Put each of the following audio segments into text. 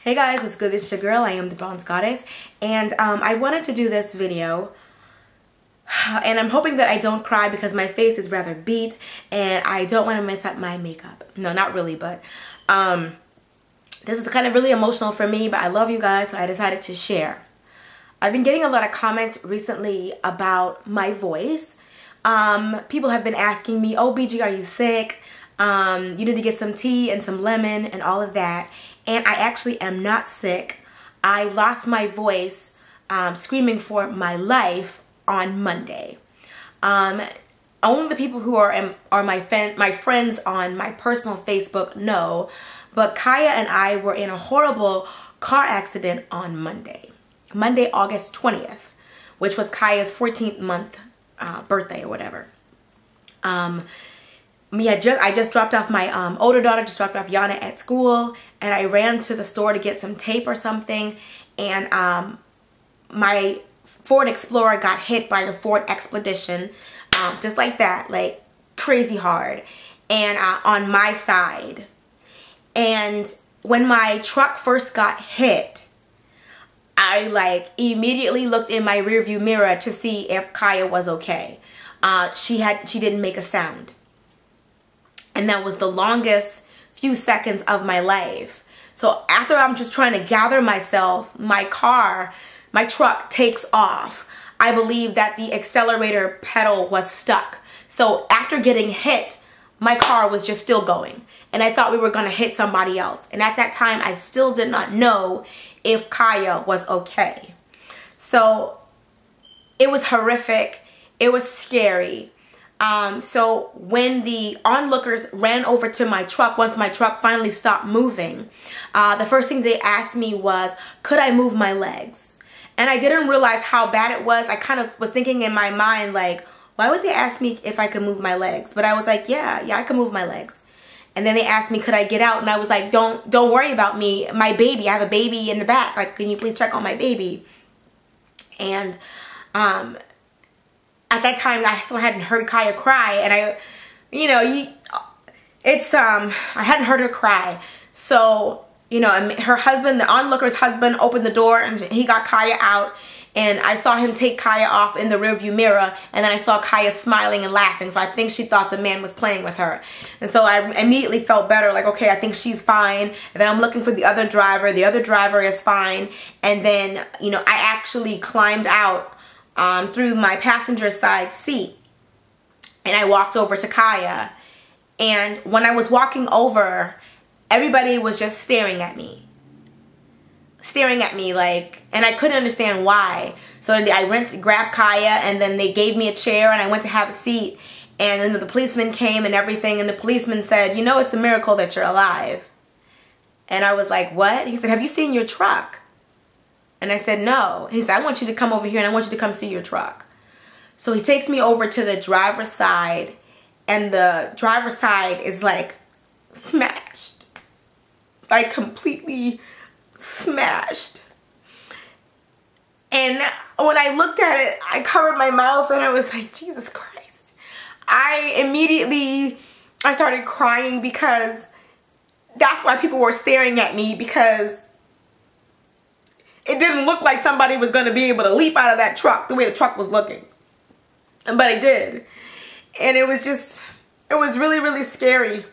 Hey guys, what's good? This is your girl. I am the Bronze Goddess, and I wanted to do this video, and I'm hoping that I don't cry because my face is rather beat, and I don't want to mess up my makeup. No, not really, but this is kind of really emotional for me, but I love you guys, so I decided to share. I've been getting a lot of comments recently about my voice. People have been asking me, oh, BG, are you sick? You need to get some tea and some lemon and all of that. And I actually am not sick. I lost my voice screaming for my life on Monday. Only the people who are my friends on my personal Facebook know, but Kaya and I were in a horrible car accident on Monday, August 20th, which was Kaya's 14th month birthday or whatever. I just dropped off my older daughter, just dropped off Yana at school, and I ran to the store to get some tape or something, and my Ford Explorer got hit by a Ford Expedition, just like that, like crazy hard, and on my side. And when my truck first got hit, I like immediately looked in my rearview mirror to see if Kaya was okay. She didn't make a sound. And that was the longest few seconds of my life. So after I'm just trying to gather myself, my truck takes off. I believe that the accelerator pedal was stuck. So after getting hit, my car was just still going. And I thought we were going to hit somebody else. And at that time, I still did not know if Kaya was okay. So it was horrific. It was scary. So when the onlookers ran over to my truck, once my truck finally stopped moving, the first thing they asked me was, could I move my legs? And I didn't realize how bad it was. I kind of was thinking in my mind, like, why would they ask me if I could move my legs? But I was like, yeah, I can move my legs. And then they asked me, could I get out? And I was like, don't worry about me. My baby, I have a baby in the back. Like, can you please check on my baby? And, at that time, I still hadn't heard Kaya cry, and I hadn't heard her cry. So, her husband, the onlooker's husband, opened the door, and he got Kaya out, and I saw him take Kaya off in the rearview mirror, and then I saw Kaya smiling and laughing, so I think she thought the man was playing with her. And so I immediately felt better, like, okay, I think she's fine. And then I'm looking for the other driver. The other driver is fine. And then, I actually climbed out through my passenger side seat, and I walked over to Kaya. And when I was walking over, everybody was just staring at me like, and I couldn't understand why. So I went to grab Kaya, and then they gave me a chair, and I went to have a seat, and then the policeman came and everything, and the policeman said, it's a miracle that you're alive. And I was like, what? He said, have you seen your truck? And I said, no. He said, I want you to come over here, and I want you to come see your truck. So he takes me over to the driver's side, and the driver's side is like smashed. Like completely smashed. And when I looked at it, I covered my mouth, and I was like, Jesus Christ. I started crying because that's why people were staring at me, because it didn't look like somebody was going to be able to leap out of that truck the way the truck was looking. But it did. And it was really, really scary.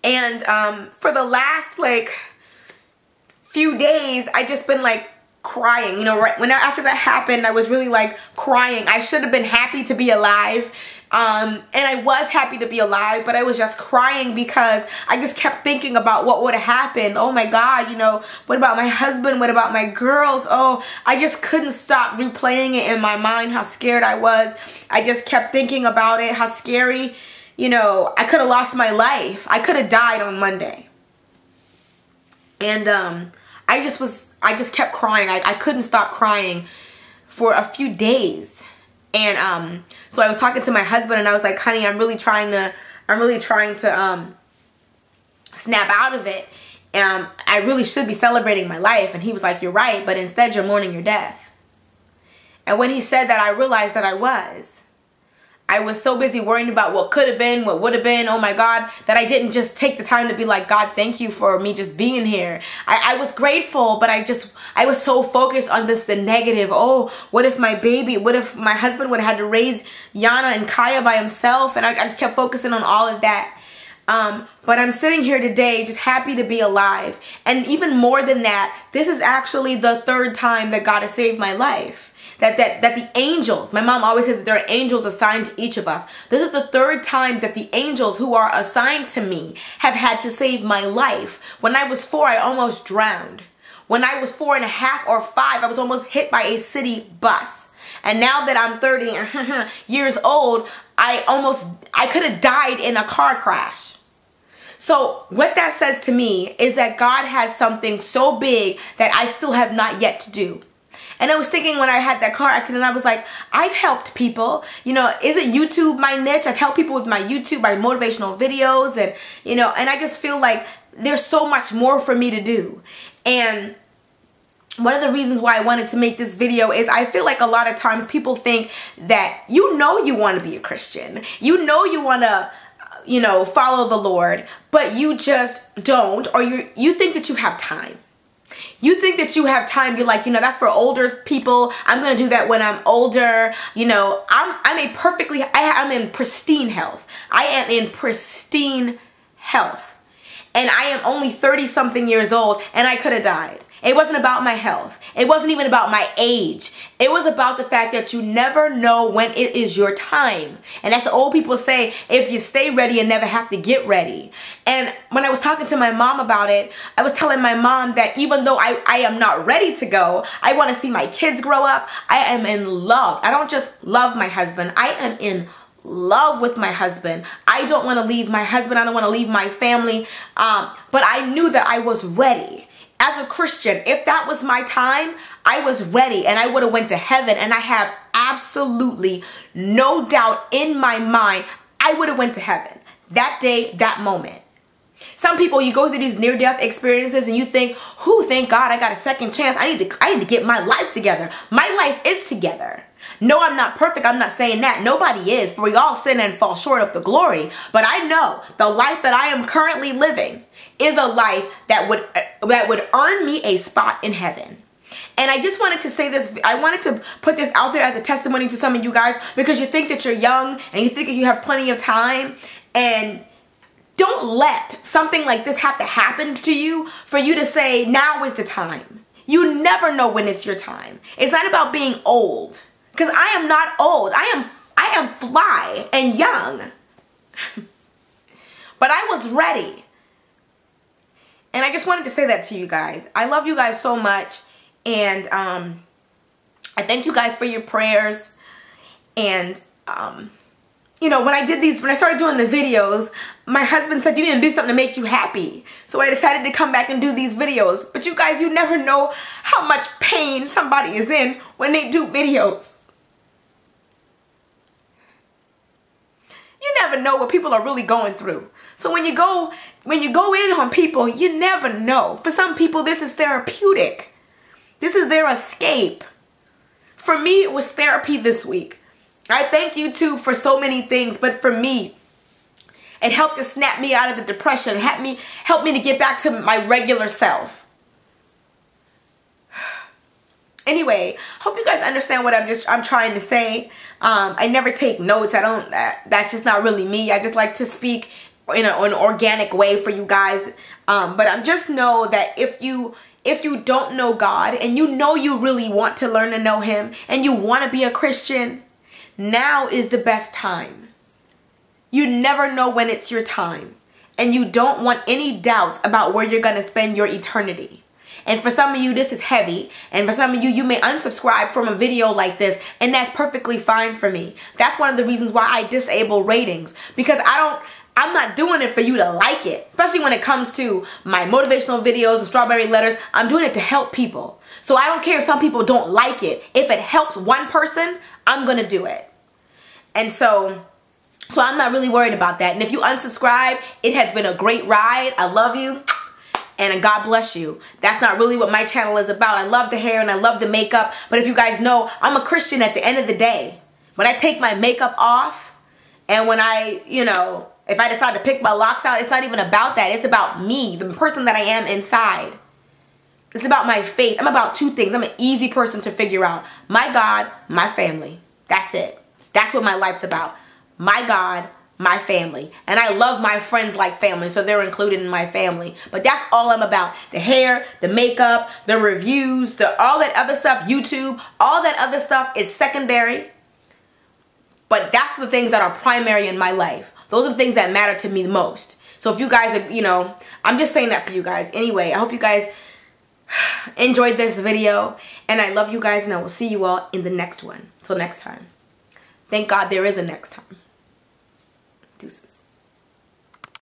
And for the last, few days, I just been, crying. After that happened, I was really, crying. I should have been happy to be alive. And I was happy to be alive, but I was just crying because I just kept thinking about what would have happened. Oh my God, what about my husband? What about my girls? Oh, I just couldn't stop replaying it in my mind, how scared I was. I just kept thinking about it, how scary, I could have lost my life. I could have died on Monday. And I just kept crying. I couldn't stop crying for a few days. And so I was talking to my husband, and I was like, honey, I'm really trying to snap out of it. And I really should be celebrating my life. And he was like, you're right, but instead you're mourning your death. And when he said that, I realized that I was. I was so busy worrying about what could have been, what would have been, oh my God, that I didn't just take the time to be like, God, thank you for me just being here. I was grateful, but I was so focused on the negative. Oh, what if my husband would have had to raise Yana and Kaya by himself? And I just kept focusing on all of that. But I'm sitting here today just happy to be alive. And even more than that, this is actually the 3rd time that God has saved my life. That the angels, my mom always says that there are angels assigned to each of us. This is the 3rd time that the angels who are assigned to me have had to save my life. When I was 4, I almost drowned. When I was 4.5 or 5, I was almost hit by a city bus. And now that I'm 30 years old, I could have died in a car crash. So what that says to me is that God has something so big that I still have not yet to do. And I was thinking when I had that car accident, I was like, I've helped people. You know, isn't YouTube my niche? I've helped people with my YouTube, my motivational videos, and, you know, and I just feel like there's so much more for me to do. And one of the reasons why I wanted to make this video is I feel like a lot of times people think that you want to be a Christian. You want to, you know, follow the Lord, but you just don't, or you think that you have time. You think that you have time. You're like, you know, that's for older people. I'm going to do that when I'm older. You know, I'm in pristine health. I am in pristine health. And I am only 30-something years old, and I could have died. It wasn't about my health. It wasn't even about my age. It was about the fact that you never know when it is your time. And as the old people say, if you stay ready, you never have to get ready. And when I was talking to my mom about it, I was telling my mom that even though I am not ready to go, I want to see my kids grow up. I am in love. I don't just love my husband. I am in love with my husband. I don't want to leave my husband. I don't want to leave my family. But I knew that I was ready. As a Christian, if that was my time, I was ready and I would have went to heaven, and I have absolutely no doubt in my mind I would have went to heaven that day, that moment. Some people, you go through these near-death experiences and you think, thank God I got a second chance. I need to get my life together. My life is together. No, I'm not perfect. I'm not saying that. Nobody is, for we all sin and fall short of the glory. But I know the life that I am currently living is a life that would earn me a spot in heaven. And I just wanted to say this. I wanted to put this out there as a testimony to some of you guys, because you think that you're young and you think that you have plenty of time, and don't let something like this have to happen to you for you to say, now is the time. You never know when it's your time. It's not about being old, because I am not old. I am fly and young. But I was ready. And I just wanted to say that to you guys. I love you guys so much. And I thank you guys for your prayers. And you know, when I started doing the videos, my husband said, you need to do something to make you happy. So I decided to come back and do these videos. But you guys, you never know how much pain somebody is in when they do videos. You never know what people are really going through. So when you go in on people, you never know. For some people, this is therapeutic. This is their escape. For me, it was therapy this week. I thank YouTube for so many things, but for me, it helped to snap me out of the depression, help me to get back to my regular self. Anyway, hope you guys understand what I'm trying to say. I never take notes. That's just not really me. I just like to speak in an organic way for you guys. But I just know that if you don't know God, and you know you really want to learn to know Him, and you want to be a Christian, now is the best time. You never know when it's your time, and you don't want any doubts about where you're going to spend your eternity. And for some of you, this is heavy. And for some of you, you may unsubscribe from a video like this, and that's perfectly fine for me. That's one of the reasons why I disable ratings, because I'm not doing it for you to like it, especially when it comes to my motivational videos and strawberry letters. I'm doing it to help people. So I don't care if some people don't like it. If it helps one person, I'm going to do it. And so I'm not really worried about that. And if you unsubscribe, it has been a great ride. I love you. And God bless you. That's not really what my channel is about. I love the hair and I love the makeup. But if you guys know, I'm a Christian at the end of the day. When I take my makeup off, And when I, you know, if I decide to pick my locks out, it's not even about that. It's about me, the person that I am inside. It's about my faith. I'm about two things. I'm an easy person to figure out. My God, my family. That's it. That's what my life's about. My God, my family. And I love my friends like family, so they're included in my family. But that's all I'm about. The hair, the makeup, the reviews, all that other stuff, YouTube, all that other stuff is secondary. But that's the things that are primary in my life. Those are the things that matter to me the most. So if you guys are, you know, I'm just saying that for you guys. Anyway, I hope you guys enjoyed this video. And I love you guys, and I will see you all in the next one. Till next time. Thank God there is a next time. Deuces.